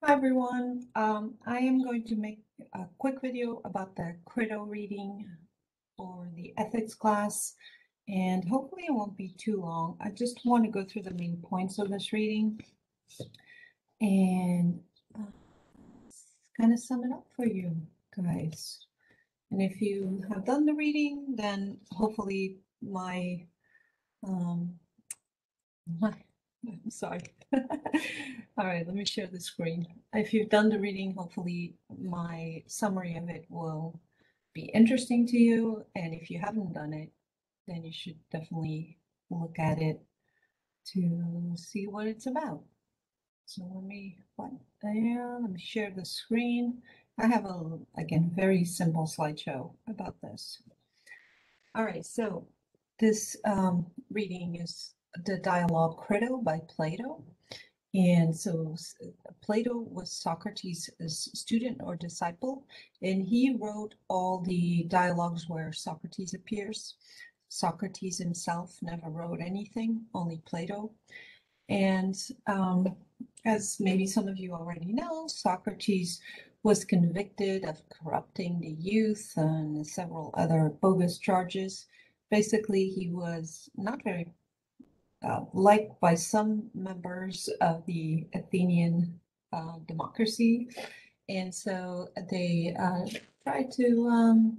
Hi everyone. I am going to make a quick video about the Crito reading for the ethics class, and hopefully it won't be too long. I just want to go through the main points of this reading and kind of sum it up for you guys. And if you have done the reading, then hopefully um, sorry. All right, let me share the screen. If you've done the reading, hopefully my summary of it will be interesting to you. And if you haven't done it, then you should definitely look at it to see what it's about. So let me share the screen. I have again, very simple slideshow about this. All right, so this reading is the dialogue Crito by Plato. And so Plato was Socrates' student or disciple, and he wrote all the dialogues where Socrates appears. Socrates himself never wrote anything, only Plato. And as maybe some of you already know, Socrates was convicted of corrupting the youth and several other bogus charges. Basically, he was not very liked by some members of the Athenian democracy. And so they tried to,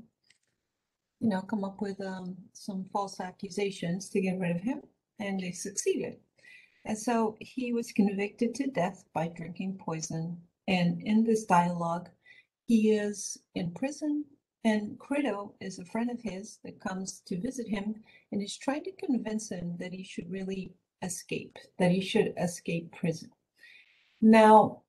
come up with some false accusations to get rid of him, and they succeeded. And so he was convicted to death by drinking poison. And in this dialogue, he is in prison, and Crito is a friend of his that comes to visit him and is trying to convince him that he should really escape, that he should escape prison. Now,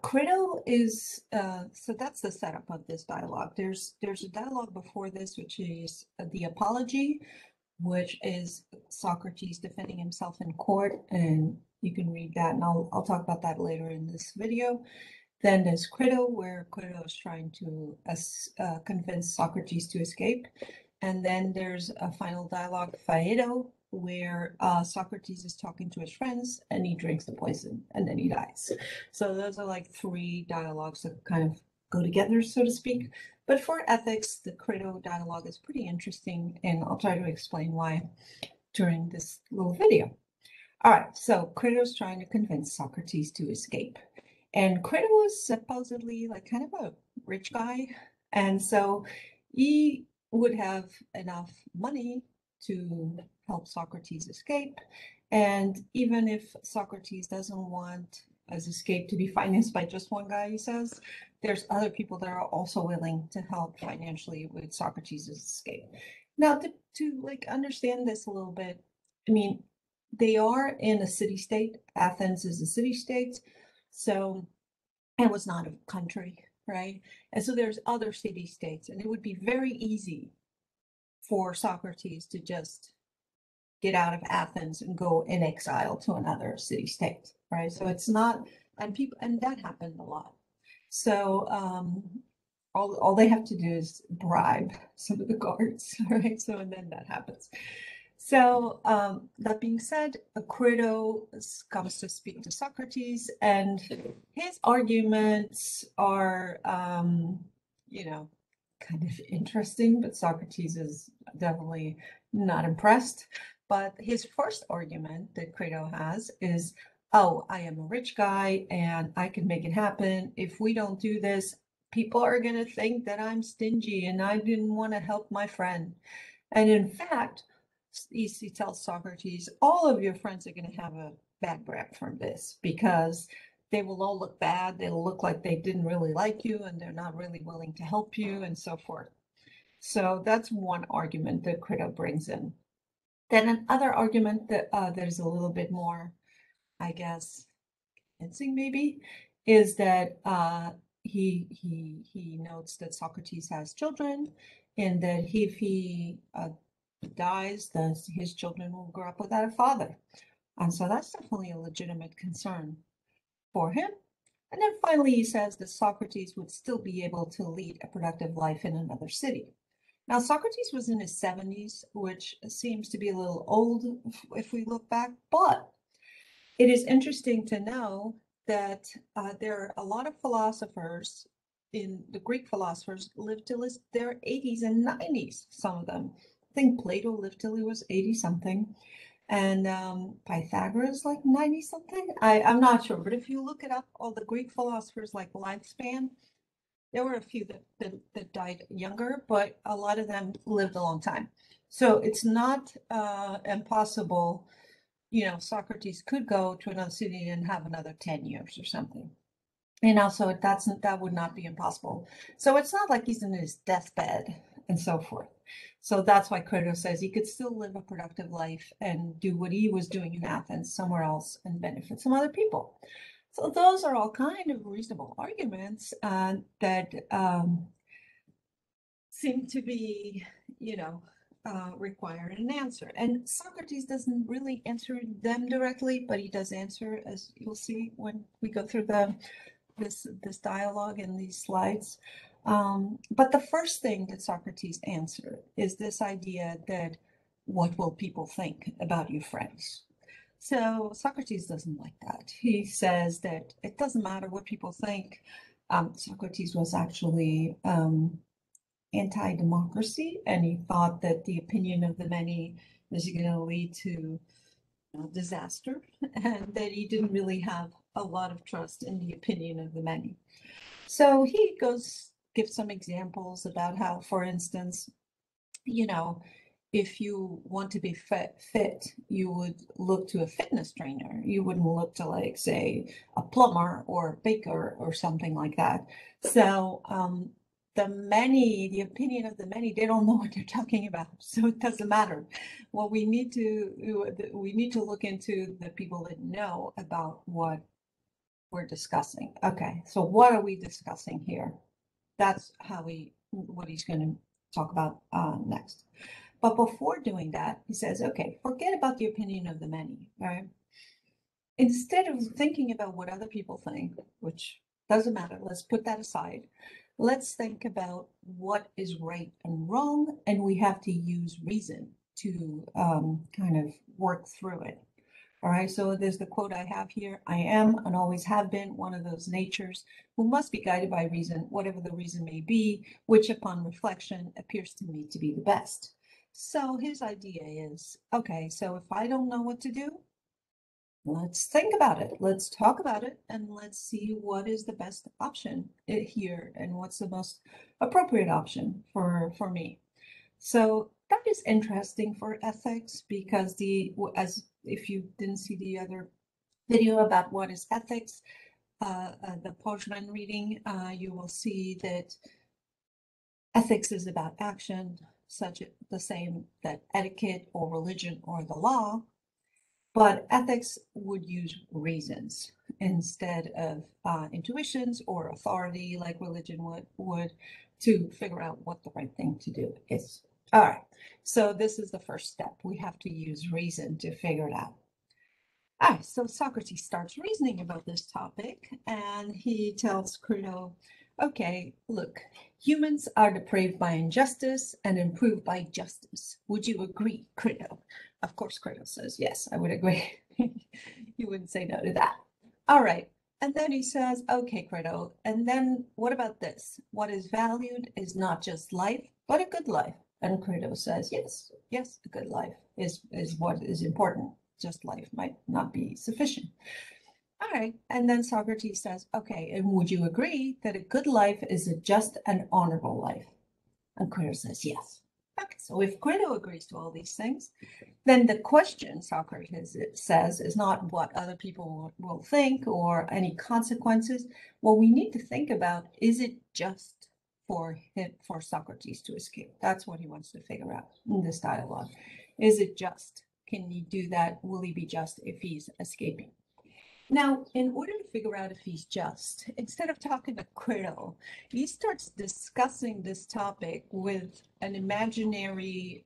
Crito is, so that's the setup of this dialogue. There's a dialogue before this, which is the apology, which is Socrates defending himself in court, and you can read that, and I'll talk about that later in this video. Then there's Crito, where Crito is trying to convince Socrates to escape. And then there's a final dialogue, Phaedo, where Socrates is talking to his friends and he drinks the poison and then he dies. So those are like three dialogues that kind of go together, so to speak. But for ethics, the Crito dialogue is pretty interesting, and I'll try to explain why during this little video. All right, so Crito is trying to convince Socrates to escape. And Crito was supposedly like kind of a rich guy. And so he would have enough money to help Socrates escape. And even if Socrates doesn't want his escape to be financed by just one guy, he says, there's other people that are also willing to help financially with Socrates' escape. Now, to like understand this a little bit, I mean, they are in a city-state. Athens is a city-state. So it was not a country, right? And so there's other city-states, and it would be very easy for Socrates to just get out of Athens and go in exile to another city-state, right? So it's not, and that happened a lot. So all they have to do is bribe some of the guards, right? So, and then that happens. So that being said, Crito comes to speak to Socrates, and his arguments are, kind of interesting, but Socrates is definitely not impressed. But his first argument that Crito has is, oh, I am a rich guy and I can make it happen. If we don't do this, people are going to think that I'm stingy and I didn't want to help my friend. And in fact, he tells Socrates, all of your friends are going to have a bad rap from this because they will all look bad. They'll look like they didn't really like you and they're not really willing to help you and so forth. So that's one argument that Crito brings in. Then another argument that there's a little bit more, I guess, convincing maybe, is that he notes that Socrates has children, and that if he dies, then his children will grow up without a father. And so that's definitely a legitimate concern for him. And then finally, he says that Socrates would still be able to lead a productive life in another city. Now, Socrates was in his 70s, which seems to be a little old if we look back, but it is interesting to know that there are a lot of philosophers in the Greek philosophers lived till their 80s and 90s, some of them. I think Plato lived till he was 80 something, and Pythagoras like 90 something. I'm not sure, but if you look it up, all the Greek philosophers like lifespan, there were a few that died younger, but a lot of them lived a long time. So it's not impossible. Socrates could go to another city and have another 10 years or something. So that would not be impossible. So it's not like he's in his deathbed and so forth. So that's why Crito says he could still live a productive life and do what he was doing in Athens somewhere else and benefit some other people. So those are all kind of reasonable arguments that seem to be, require an answer. And Socrates doesn't really answer them directly, but he does answer, as you'll see when we go through this dialogue and these slides. But the first thing that Socrates answered is this idea that what will people think about you friends? So Socrates doesn't like that. He says that it doesn't matter what people think. Socrates was actually anti-democracy, and he thought that the opinion of the many is going to lead to disaster, and that he didn't really have a lot of trust in the opinion of the many. So he gives some examples about how, for instance, if you want to be fit, you would look to a fitness trainer. You wouldn't look to, like, say, a plumber or a baker or something like that. So the opinion of the many, they don't know what they're talking about. So it doesn't matter. Well, we need to look into the people that know about what we're discussing. Okay, so what are we discussing here? That's what he's going to talk about next. But before doing that, he says, okay, forget about the opinion of the many, right? Instead of thinking about what other people think, which doesn't matter, let's put that aside. Let's think about what is right and wrong, and we have to use reason to kind of work through it. All right, so there's the quote I have here. I am and always have been one of those natures who must be guided by reason, whatever the reason may be, which upon reflection appears to me to be the best. So his idea is, okay, so if I don't know what to do, let's think about it. Let's talk about it, and let's see what is the best option here and what's the most appropriate option for me. So that is interesting for ethics, because if you didn't see the other video about what is ethics, the Pojman reading, you will see that ethics is about action, such the same that etiquette or religion or the law, but ethics would use reasons instead of intuitions or authority like religion would to figure out what the right thing to do is. All right, so this is the first step. We have to use reason to figure it out. All right, so Socrates starts reasoning about this topic, and he tells Crito, okay, look, humans are depraved by injustice and improved by justice. Would you agree, Crito? Of course, Crito says, yes, I would agree. You wouldn't say no to that. All right, and then he says, okay, Crito, and then what about this? What is valued is not just life, but a good life. And Crito says, yes, a good life is what is important. Just life might not be sufficient. All right, and then Socrates says, okay, and would you agree that a good life is a just and honorable life? And Crito says, yes. Okay, so if Crito agrees to all these things, then the question, Socrates says, is not what other people will think or any consequences. What we need to think about, is it just for Socrates to escape? That's what he wants to figure out in this dialogue. Is it just? Can he do that? Will he be just if he's escaping? Now, in order to figure out if he's just, instead of talking to Crito, he starts discussing this topic with an imaginary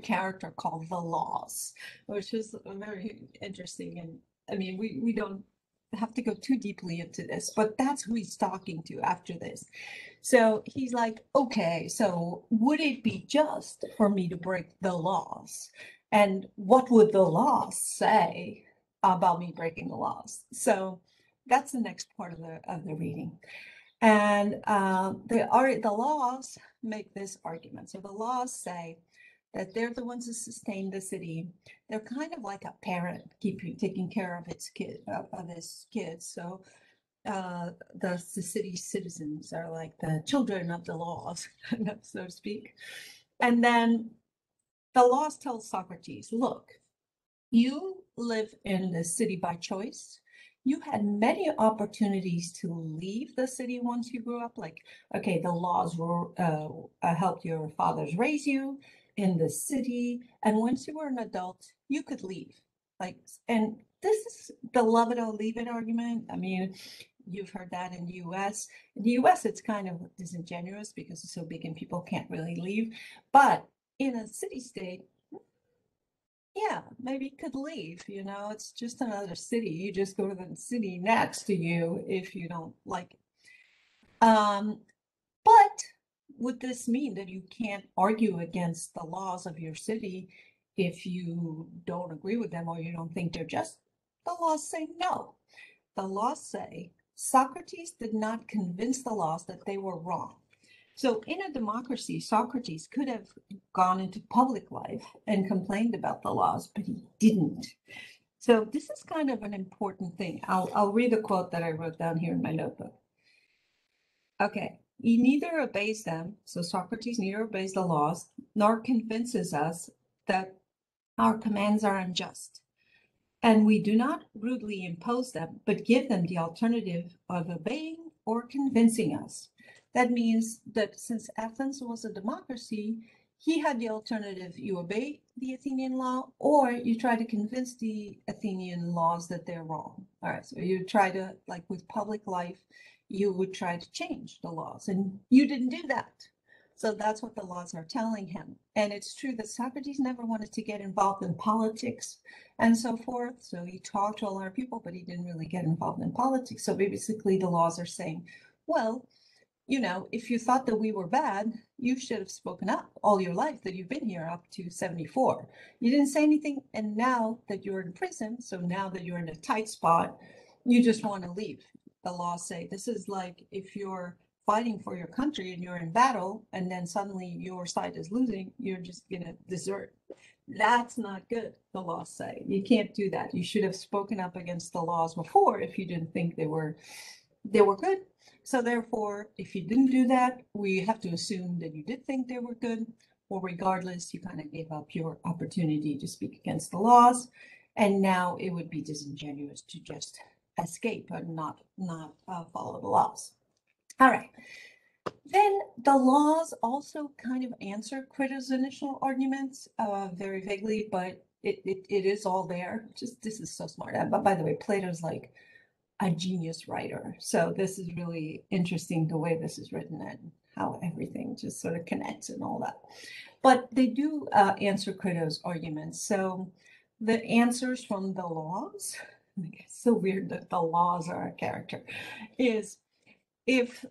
character called the Laws, which is very interesting. And I mean, we don't have to go too deeply into this, but that's who he's talking to after this. So he's like, okay, so would it be just for me to break the laws? And what would the laws say about me breaking the laws. So that's the next part of the reading. And the laws make this argument. So the laws say that they're the ones who sustain the city. They're kind of like a parent taking care of its kids. So the city citizens are like the children of the laws, so to speak. And then the laws tell Socrates, look, you live in the city by choice. You had many opportunities to leave the city once you grew up. Like, okay, the laws were helped your fathers raise you in the city, and once you were an adult, you could leave. Like, and this is the love it or leave it argument. I mean, you've heard that in the U.S. In the U.S., it's kind of disingenuous because it's so big and people can't really leave. But in a city state, yeah, maybe you could leave, it's just another city. You just go to the city next to you if you don't like it. But would this mean that you can't argue against the laws of your city if you don't agree with them or you don't think they're just? The laws say no. The laws say Socrates did not convince the laws that they were wrong. So in a democracy, Socrates could have gone into public life and complained about the laws, but he didn't. So this is kind of an important thing. I'll read a quote that I wrote down here in my notebook. Okay, he neither obeys them, so Socrates neither obeys the laws, nor convinces us that our commands are unjust. And we do not rudely impose them, but give them the alternative of obeying or convincing us. That means that since Athens was a democracy, he had the alternative: you obey the Athenian law or you try to convince the Athenian laws that they're wrong. All right, so you try to, like with public life, you would try to change the laws, and you didn't do that. So that's what the laws are telling him. And it's true that Socrates never wanted to get involved in politics and so forth. So he talked to a lot of people, but he didn't really get involved in politics. So basically the laws are saying, well, if you thought that we were bad, you should have spoken up all your life that you've been here up to 74. You didn't say anything. And now that you're in prison, so now that you're in a tight spot, you just want to leave. The laws say this is like if you're fighting for your country and you're in battle and then suddenly your side is losing, you're just going to desert. That's not good, the laws say. You can't do that. You should have spoken up against the laws before if you didn't think they were good. So therefore, if you didn't do that, we have to assume that you did think they were good, or regardless, you kind of gave up your opportunity to speak against the laws. And now it would be disingenuous to just escape and not follow the laws. All right. Then the laws also kind of answer Crito's initial arguments very vaguely, but it is all there. Just this is so smart. But by the way, Plato's like a genius writer. So this is really interesting the way this is written and how everything just sort of connects and all that. But they do answer Crito's arguments. So the answers from the laws, it's so weird that the laws are a character, is if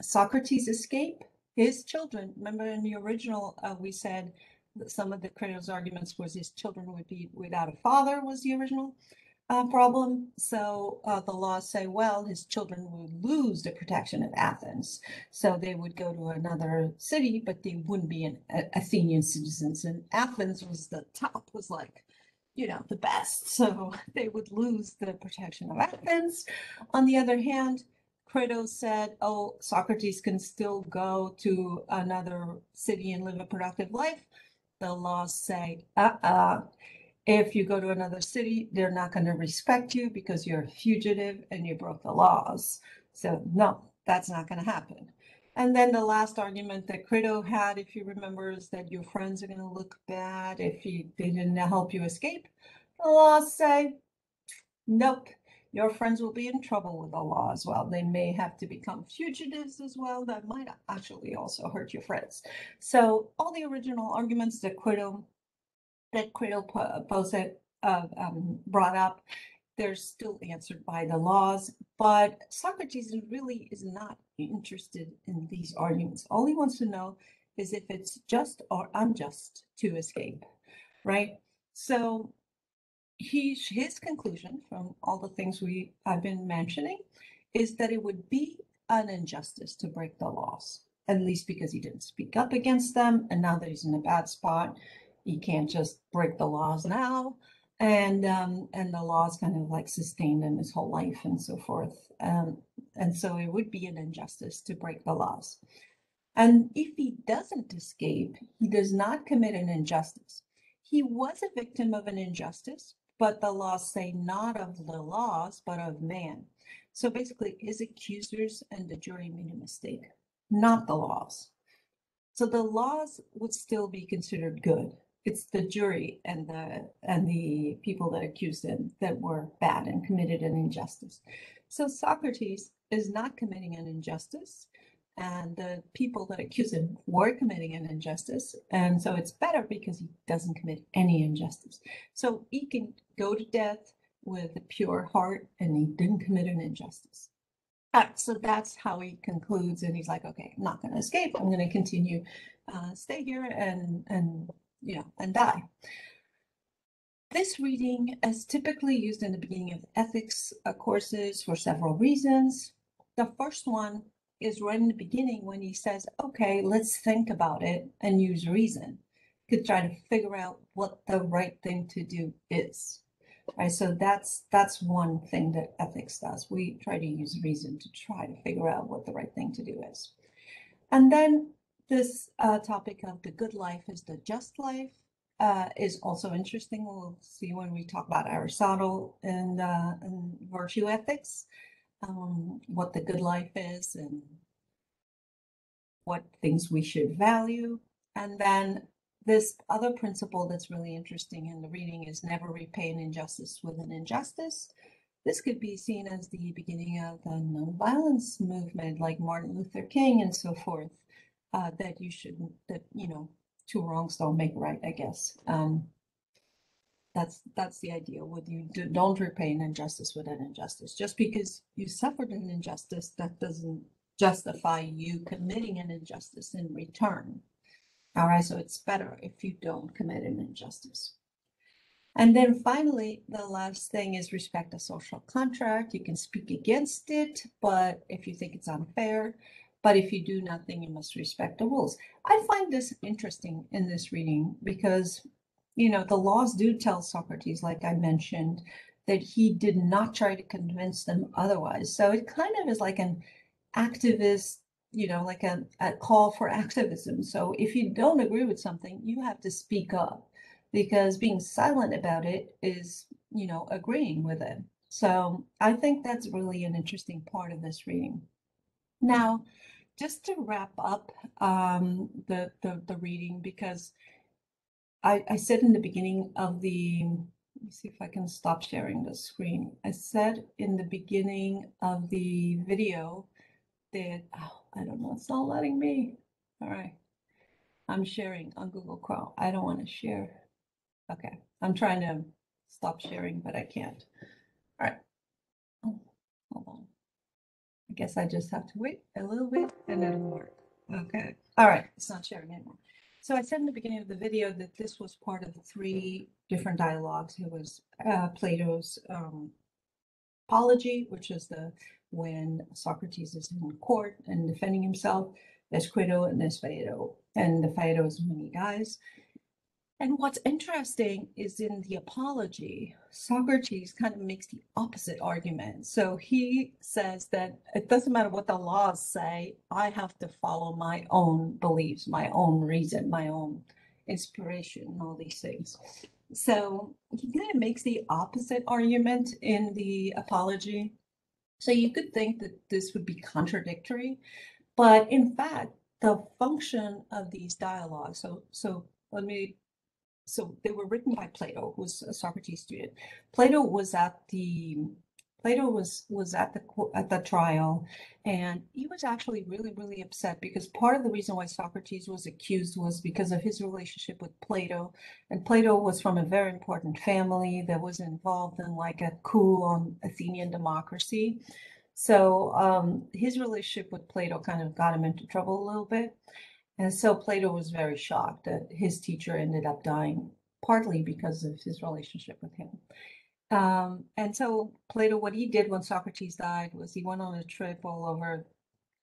Socrates escape, his children, remember in the original, we said that some of the Crito's arguments was his children would be without a father was the original problem. So the laws say, well, his children would lose the protection of Athens. So they would go to another city, but they wouldn't be an Athenian citizens. And Athens was the top, was like, the best. So they would lose the protection of Athens. On the other hand, Crito said, oh, Socrates can still go to another city and live a productive life. The laws say, if you go to another city, they're not going to respect you because you're a fugitive and you broke the laws. So no, that's not going to happen. And then the last argument that Crito had, if you remember, is that your friends are going to look bad if they didn't help you escape. The laws say, nope, your friends will be in trouble with the law as well. They may have to become fugitives as well. That might actually also hurt your friends. So all the original arguments that Crito brought up, they're still answered by the laws, but Socrates really is not interested in these arguments. All he wants to know is if it's just or unjust to escape, right? So his conclusion from all the things I've been mentioning is that it would be an injustice to break the laws, at least because he didn't speak up against them, and now that he's in a bad spot, he can't just break the laws now, and the laws kind of like sustained him his whole life and so forth, and so it would be an injustice to break the laws. And if he doesn't escape, he does not commit an injustice. He was a victim of an injustice, but the laws say not of the laws, but of man. So basically, his accusers and the jury made a mistake, not the laws. So the laws would still be considered good. It's the jury and the people that accused him that were bad and committed an injustice. So Socrates is not committing an injustice, and the people that accuse him were committing an injustice, and so it's better because he doesn't commit any injustice. So he can go to death with a pure heart, and he didn't commit an injustice. So that's how he concludes, and he's like, okay, I'm not going to escape. I'm going to continue, stay here and die. This reading is typically used in the beginning of ethics courses for several reasons. The first one is right in the beginning when he says, okay, let's think about it and use reason to try to figure out what the right thing to do is. Right, so that's one thing that ethics does. We try to use reason to try to figure out what the right thing to do is. And then this topic of the good life is the just life is also interesting. We'll see when we talk about Aristotle and virtue ethics, what the good life is and what things we should value. And then this other principle that's really interesting in the reading is never repay an injustice with an injustice. This could be seen as the beginning of the nonviolence movement, like Martin Luther King and so forth, that two wrongs don't make right, I guess. That's the idea. With you don't repay an injustice with an injustice. Just because you suffered an injustice, that doesn't justify you committing an injustice in return. All right, so it's better if you don't commit an injustice. And then finally, the last thing is respect a social contract. You can speak against it, but if you think it's unfair, but if you do nothing, you must respect the rules. I find this interesting in this reading because, the laws do tell Socrates, like I mentioned, that he did not try to convince them otherwise. So it kind of is like an activist, like a call for activism. So if you don't agree with something, you have to speak up, because being silent about it is, agreeing with it. So I think that's really an interesting part of this reading. Now, just to wrap up the reading, because I said in the beginning of let me see if I can stop sharing the screen. I said in the beginning of the video that, I don't know, it's not letting me. All right. I'm sharing on Google Chrome. I don't want to share. Okay. I'm trying to stop sharing, but I can't. All right. Oh, hold on. I guess I just have to wait a little bit and it'll work. Okay. All right. It's not sharing anymore. So I said in the beginning of the video that this was part of 3 different dialogues. It was Plato's apology, which is when Socrates is in court and defending himself. There's Crito and there's Phaedo, and the Phaedo is when he dies. And what's interesting is in the apology, Socrates kind of makes the opposite argument. So he says that it doesn't matter what the laws say, I have to follow my own beliefs, my own reason, my own inspiration, all these things. So he kind of makes the opposite argument in the apology. So you could think that this would be contradictory, but in fact, the function of these dialogues, so they were written by Plato, who was a Socrates student. Plato was at the trial, and he was actually really, really upset because part of the reason why Socrates was accused was because of his relationship with Plato. And Plato was from a very important family that was involved in like a coup on Athenian democracy. So his relationship with Plato kind of got him into trouble a little bit. And so Plato was very shocked that his teacher ended up dying partly because of his relationship with him. And so Plato, what he did when Socrates died was he went on a trip all over,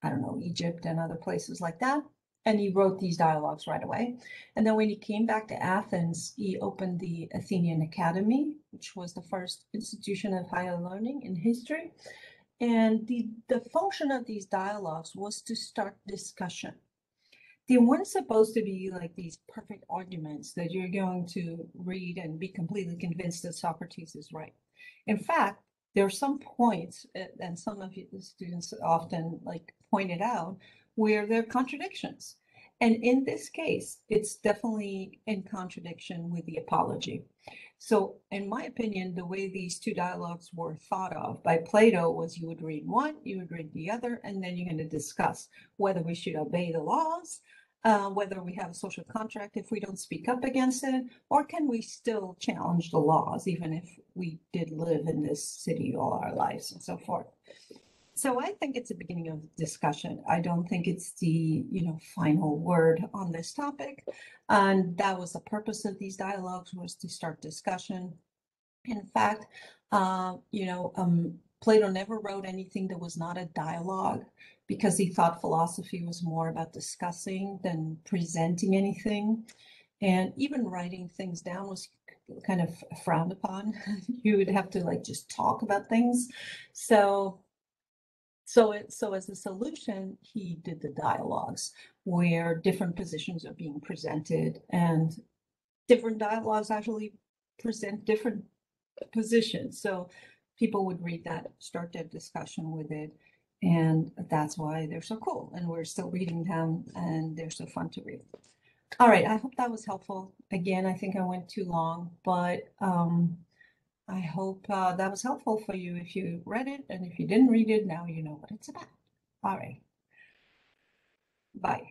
I don't know, Egypt and other places like that. And he wrote these dialogues right away. And then when he came back to Athens, he opened the Athenian Academy, which was the first institution of higher learning in history. And the function of these dialogues was to start discussion. They weren't supposed to be like these perfect arguments that you're going to read and be completely convinced that Socrates is right. In fact, there are some points, and some of the students often like pointed out, where there are contradictions. And in this case, it's definitely in contradiction with the apology. So in my opinion, the way these two dialogues were thought of by Plato was you would read one, you would read the other, and then you're going to discuss whether we should obey the laws, whether we have a social contract if we don't speak up against it, or can we still challenge the laws even if we did live in this city all our lives and so forth. So I think it's a beginning of discussion. I don't think it's the final word on this topic. And that was the purpose of these dialogues, was to start discussion. In fact, Plato never wrote anything that was not a dialogue because he thought philosophy was more about discussing than presenting anything. And even writing things down was kind of frowned upon. You would have to like just talk about things. So as a solution, he did the dialogues where different positions are being presented, and different dialogues actually present different positions. So people would read that, start that discussion with it, and that's why they're so cool. And we're still reading them, and they're so fun to read. All right, I hope that was helpful. Again, I think I went too long, but I hope that was helpful for you if you read it, and if you didn't read it, now you know what it's about. All right, bye.